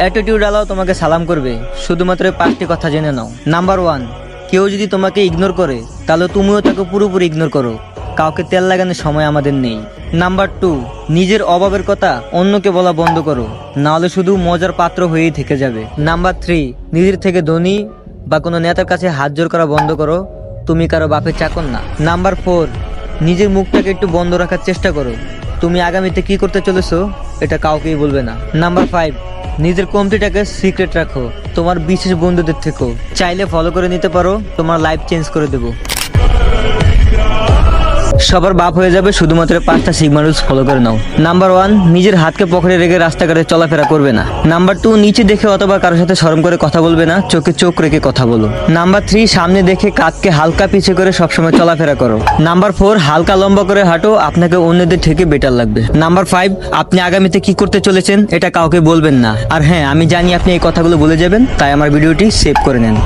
Attitude আলাও তোমাকে সালাম করবে, শুধুমাত্র এই 5টি কথা জেনে নাও। নাম্বার 1, কেউ যদি তোমাকে ইগনোর করে তাহলে তুমিও তাকে পুরোপুরি ইগনোর করো। কাউকে তেল লাগানোর সময় আমাদের নেই। নাম্বার 2, নিজের অভাবের কথা অন্যকে বলা বন্ধ করো, নাহলে শুধু মজার পাত্র হয়েই থেকে যাবে। নাম্বার 3, নিজের থেকে ধনী বা কোনো নেতার কাছে হাত জোর করা বন্ধ করো, তুমি কারো বাপের চাকর না। নাম্বার 4, নিজের মুখটাকে একটু বন্ধ রাখার চেষ্টা করো, তুমি আগামীতে কি করতে চলেছো এটা কাউকেই বলবে না। নাম্বার 5, নিজের কমতিটাকে সিক্রেট রাখো তোমার বিশেষ বন্ধুদের থেকেও, চাইলে ফলো করে নিতে পারো, তোমার লাইফ চেঞ্জ করে দেবো। সবার বাপ হয়ে যাবে, শুধুমাত্র 5টা সিগমা রুলস ফলো করে নাও। নাম্বার 1, নিজের হাতকে পকেটে রেখে রাস্তাঘাটে চলাফেরা করবে না। নাম্বার 2, নিচে দেখে অথবা কারোর সাথে শরম করে কথা বলবে না, চোখে চোখ রেখে কথা বলো। নাম্বার 3, সামনে দেখে কাঁধকে হালকা পিছে করে সবসময় চলাফেরা করো। নাম্বার 4, হালকা লম্বা করে হাঁটো, আপনাকে অন্যদের থেকে বেটার লাগবে। নাম্বার 5, আপনি আগামীতে কি করতে চলেছেন এটা কাউকে বলবেন না। আর হ্যাঁ, আমি জানি আপনি এই কথাগুলো বলে যাবেন, তাই আমার ভিডিওটি সেভ করে নেন।